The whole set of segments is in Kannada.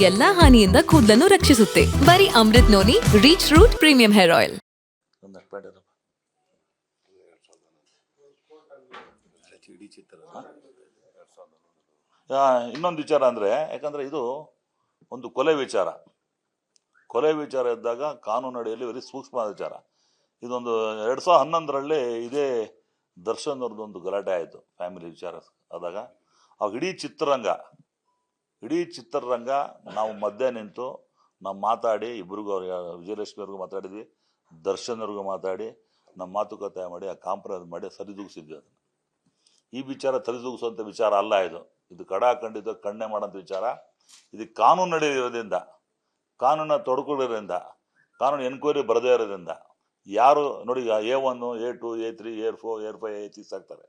ಎಲ್ಲಾ ಹಾನಿಯಿಂದ ಕೂದಲನ್ನು ರಕ್ಷಿಸುತ್ತೆ. ಬರೀ Amrit noni reach root premium hair oil. ಇನ್ನೊಂದು ವಿಚಾರ ಅಂದರೆ, ಯಾಕಂದರೆ ಇದು ಒಂದು ಕೊಲೆ ವಿಚಾರ ಇದ್ದಾಗ ಕಾನೂನು ಅಡಿಯಲ್ಲಿ ವೆರಿ ಸೂಕ್ಷ್ಮವಾದ ವಿಚಾರ. ಇದೊಂದು 2011ರಲ್ಲಿ ಇದೇ ದರ್ಶನ್ ಅವ್ರದ್ದೊಂದು ಗಲಾಟೆ ಆಯಿತು ಫ್ಯಾಮಿಲಿ ವಿಚಾರ ಆದಾಗ. ಅವಾಗ ಇಡೀ ಚಿತ್ರರಂಗ ನಾವು ಮಧ್ಯೆ ನಿಂತು ನಾವು ಮಾತಾಡಿ, ಇಬ್ಬರಿಗೂ ಅವ್ರಿಗೆ ವಿಜಯಲಕ್ಷ್ಮಿ ಅವ್ರಿಗೂ ಮಾತಾಡಿದ್ವಿ, ದರ್ಶನ್ ಅವ್ರಿಗೂ ಮಾತಾಡಿ ನಮ್ಮ ಮಾತುಕತೆ ಮಾಡಿ ಆ ಕಾಂಪ್ರಮೈಸ್ ಮಾಡಿ ಸರಿದೂಗಿಸಿದ್ವಿ. ಅದನ್ನು ಈ ವಿಚಾರ ಸರಿದೂಗಿಸುವಂಥ ವಿಚಾರ ಅಲ್ಲ. ಇದು ಕಡಾಖಂಡಿತ ಖಂಡನೆ ಮಾಡೋಂಥ ವಿಚಾರ. ಇದು ಕಾನೂನು ನಡೆಯೋದ್ರಿಂದ, ಕಾನೂನ ತೊಡ್ಕೊಳ್ಳೋದ್ರಿಂದ, ಕಾನೂನು ಎನ್ಕ್ವೈರಿ ಬರದೇ ಇರೋದ್ರಿಂದ ಯಾರು ನೋಡಿ, A1, A2, A3, A4, A5, A6 ಆಗ್ತಾರೆ.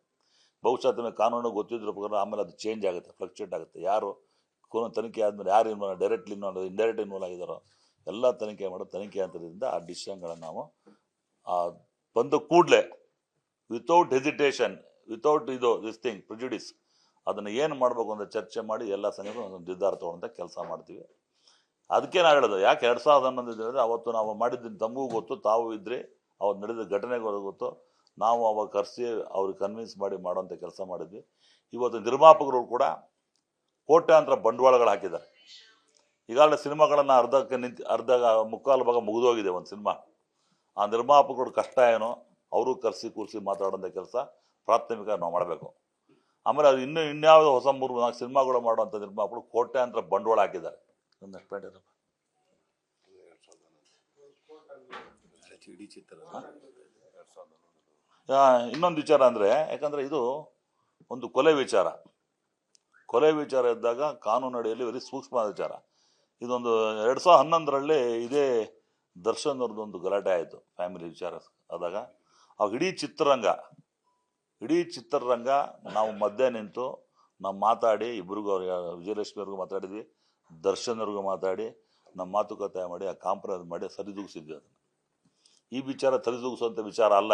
ಬಹುಶಃ ತಮಗೆ ಕಾನೂನು ಗೊತ್ತಿದ್ರ ಪ್ರಕಾರ ಆಮೇಲೆ ಅದು ಚೇಂಜ್ ಆಗುತ್ತೆ, ಫ್ಲಕ್ಚುಯೇಟ್ ಆಗುತ್ತೆ. ಯಾರು ತನಿಖೆ ಆದಮೇಲೆ ಯಾರು ಡೈರೆಕ್ಟ್ಲಿ ಇಂಡೈರೆಕ್ಟ್ ಇನ್ವಾಲ್ವ್ ಆಗಿದ್ದಾರೋ ಎಲ್ಲ ತನಿಖೆ ಅಂತದ್ರಿಂದ ಆ ಡಿಸಿಷನ್ಗಳನ್ನು ನಾವು ಬಂದ ಕೂಡಲೇ ವಿತೌಟ್ ಹೆಸಿಟೇಷನ್, ವಿತೌಟ್ ಪ್ರಿಜುಡಿಸ್ ಅದನ್ನು ಏನು ಮಾಡಬೇಕು ಅಂತ ಚರ್ಚೆ ಮಾಡಿ ಎಲ್ಲ ಸಂಘಟನೆ ಒಂದು ನಿರ್ಧಾರ ತೊಗೊಳ್ಳೋಂಥ ಕೆಲಸ ಮಾಡ್ತೀವಿ. ಅದಕ್ಕೆ ನಾವು ಹೇಳೋದು, ಯಾಕೆ 2011 ಅವತ್ತು ನಾವು ಮಾಡಿದ್ದೀನಿ, ತಮಗೂ ಗೊತ್ತು, ತಾವು ಇದ್ರಿ, ಅವತ್ತು ನಡೆದ ಘಟನೆಗಳು ಗೊತ್ತು. ನಾವು ಅವಾಗ ಕರೆಸಿ ಅವ್ರಿಗೆ ಕನ್ವಿನ್ಸ್ ಮಾಡಿ ಮಾಡೋಂಥ ಕೆಲಸ ಮಾಡಿದ್ವಿ. ಇವತ್ತು ನಿರ್ಮಾಪಕರು ಕೂಡ ಕೋಟ್ಯಾಂತರ ಬಂಡವಾಳಗಳು ಹಾಕಿದ್ದಾರೆ. ಈಗಾಗಲೇ ಸಿನಿಮಾಗಳನ್ನು ಅರ್ಧ ಮುಕ್ಕಾಲು ಭಾಗ ಮುಗಿದೋಗಿದೆ ಒಂದು ಸಿನಿಮಾ. ಆ ನಿರ್ಮಾಪಕರು ಕಷ್ಟ ಏನೋ ಅವರು ಕೂರಿಸಿ ಮಾತಾಡೋಂಥ ಕೆಲಸ ಪ್ರಾಥಮಿಕ ನಾವು ಮಾಡಬೇಕು. ಆಮೇಲೆ ಅದು ಇನ್ಯಾವುದೋ ಹೊಸ 3-4 ಸಿನಿಮಾಗಳು ಮಾಡುವಂಥ ನಿರ್ಮಾಪಕರು ಕೋಟ್ಯಾಂತರ ಬಂಡವಾಳ ಹಾಕಿದ್ದಾರೆ. ಇನ್ನೊಂದು ವಿಚಾರ ಅಂದರೆ, ಯಾಕಂದರೆ ಇದು ಒಂದು ಕೊಲೆ ವಿಚಾರ ಇದ್ದಾಗ ಕಾನೂನು ಅಡಿಯಲ್ಲಿ ವೆರಿ ಸೂಕ್ಷ್ಮವಾದ ವಿಚಾರ. ಇದೊಂದು 2011ರಲ್ಲಿ ಇದೇ ದರ್ಶನ್ ಅವ್ರದ್ದೊಂದು ಗಲಾಟೆ ಆಯಿತು ಫ್ಯಾಮಿಲಿ ವಿಚಾರ ಆದಾಗ. ಅವಾಗ ಇಡೀ ಚಿತ್ರರಂಗ ನಾವು ಮಧ್ಯೆ ನಿಂತು ನಾವು ಮಾತಾಡಿ, ಇಬ್ಬರಿಗೂ ಅವ್ರಿಗೆ ವಿಜಯಲಕ್ಷ್ಮಿ ಅವ್ರಿಗೂ ಮಾತಾಡಿದ್ವಿ, ದರ್ಶನ್ ಅವ್ರಿಗೂ ಮಾತಾಡಿ ನಮ್ಮ ಮಾತುಕತೆ ಮಾಡಿ ಆ ಕಾಂಪ್ರಮೈಸ್ ಮಾಡಿ ಸರಿದೂಗಿಸಿದ್ವಿ. ಅದನ್ನು ಈ ವಿಚಾರ ಸರಿದೂಗಿಸುವಂಥ ವಿಚಾರ ಅಲ್ಲ.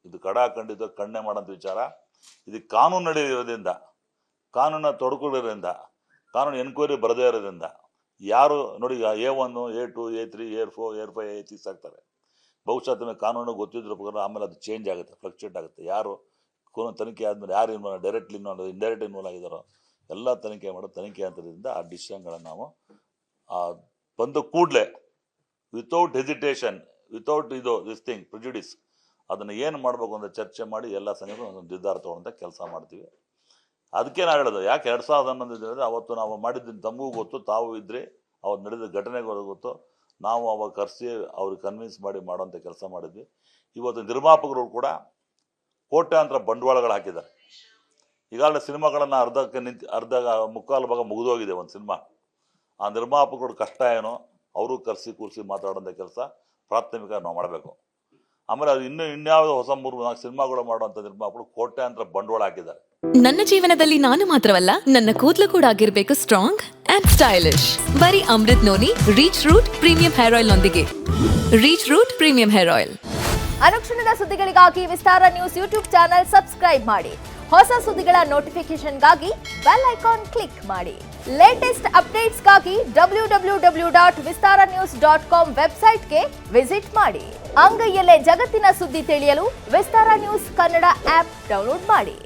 ಇದು ಕಡಾಖಂಡಿತ ಖಂಡನೆ ಮಾಡೋಂಥ ವಿಚಾರ. ಇದು ಕಾನೂನು ನಡೆಯೋದ್ರಿಂದ, ಕಾನೂನ ತೊಡ್ಕೊಳ್ಳೋದ್ರಿಂದ, ಕಾನೂನು ಎನ್ಕ್ವೈರಿ ಬರದೇ ಇರೋದ್ರಿಂದ ಯಾರು ನೋಡಿ, A1, A2, A3, A4, A5, A6 ಆಗ್ತಾರೆ. ಬಹುಶಃ ತಮಗೆ ಕಾನೂನು ಗೊತ್ತಿದ್ರ ಪ್ರಕಾರ ಆಮೇಲೆ ಅದು ಚೇಂಜ್ ಆಗುತ್ತೆ, ಫ್ಲಕ್ಚುಯೇಟ್ ಆಗುತ್ತೆ. ಯಾರು ತನಿಖೆ ಆದಮೇಲೆ ಯಾರು ಡೈರೆಕ್ಟ್ಲಿ ಇಂಡೈರೆಕ್ಟ್ ಇನ್ವಾಲ್ವ್ ಆಗಿದ್ದಾರೋ ಎಲ್ಲ ತನಿಖೆ ಅಂತದ್ರಿಂದ ಆ ಡಿಸಿಷನ್ಗಳನ್ನು ನಾವು ಬಂದ ಕೂಡಲೇ ವಿತೌಟ್ ಹೆಸಿಟೇಷನ್, ವಿತೌಟ್ ಪ್ರಿಜುಡಿಸ್ ಅದನ್ನು ಏನು ಮಾಡಬೇಕು ಅಂತ ಚರ್ಚೆ ಮಾಡಿ ಎಲ್ಲ ಸಂಘಟನೆ ಒಂದು ನಿರ್ಧಾರ ತೊಗೊಳ್ಳೋಂಥ ಕೆಲಸ ಮಾಡ್ತೀವಿ. ಅದಕ್ಕೆ ನಾವು ಹೇಳೋದು, ಯಾಕೆ 2011 ಅವತ್ತು ನಾವು ಮಾಡಿದ್ದೀನಿ, ತಮಗೂ ಗೊತ್ತು, ತಾವು ಇದ್ರಿ, ಅವತ್ತು ನಡೆದ ಘಟನೆಗಳು ಗೊತ್ತು. ನಾವು ಅವಾಗ ಕರೆಸಿ ಅವ್ರಿಗೆ ಕನ್ವಿನ್ಸ್ ಮಾಡಿ ಮಾಡೋಂಥ ಕೆಲಸ ಮಾಡಿದ್ವಿ. ಇವತ್ತು ನಿರ್ಮಾಪಕರು ಕೂಡ ಕೋಟ್ಯಾಂತರ ಬಂಡವಾಳಗಳು ಹಾಕಿದ್ದಾರೆ. ಈಗಾಗಲೇ ಸಿನಿಮಾಗಳನ್ನು ಅರ್ಧ ಮುಕ್ಕಾಲು ಭಾಗ ಮುಗಿದೋಗಿದೆ ಒಂದು ಸಿನಿಮಾ. ಆ ನಿರ್ಮಾಪಕರು ಕಷ್ಟ ಏನೋ ಅವರು ಕೂರಿಸಿ ಮಾತಾಡೋಂಥ ಕೆಲಸ ಪ್ರಾಥಮಿಕ ನಾವು ಮಾಡಬೇಕು. ಆಮೇಲೆ ಅದು ಇನ್ಯಾವುದೋ ಹೊಸ 3-4 ಸಿನಿಮಾಗಳು ಮಾಡುವಂಥ ನಿರ್ಮಾಪಕರು ಕೋಟ್ಯಾಂತರ ಬಂಡವಾಳ ಹಾಕಿದ್ದಾರೆ. ನನ್ನ ಜೀವನದಲ್ಲಿ ನಾನು ಮಾತ್ರವಲ್ಲ, ನನ್ನ ಕೂದಲು ಕೂಡ ಆಗಿರ್ಬೇಕು ಸ್ಟ್ರಾಂಗ್ ಅಂಡ್ ಸ್ಟೈಲಿಶ್. ಬರೀ Amrit noni reach root premium hair oil ನೊಂದಿಗೆ. Reach root premium hair oil. ಅನುಕ್ಷಣದ ಸುದ್ದಿಗಳಿಗಾಗಿ Vistara news YouTube channel subscribe ಮಾಡಿ. ಹೊಸ ಸುದ್ದಿಗಳ ನೋಟಿಫಿಕೇಶನ್ಗಾಗಿ ಬೆಲ್ ಐಕಾನ್ ಕ್ಲಿಕ್ ಮಾಡಿ. ಲೇಟೆಸ್ಟ್ ಅಪ್ಡೇಟ್ಸ್ಗಾಗಿ www.vistaranews.com ವೆಬ್ಸೈಟ್ಗೆ ವಿಸಿಟ್ ಮಾಡಿ. ಅಂಗೈಯಲ್ಲೇ ಜಗತ್ತಿನ ಸುದ್ದಿ ತಿಳಿಯಲು Vistara news Kannada app download ಮಾಡಿ.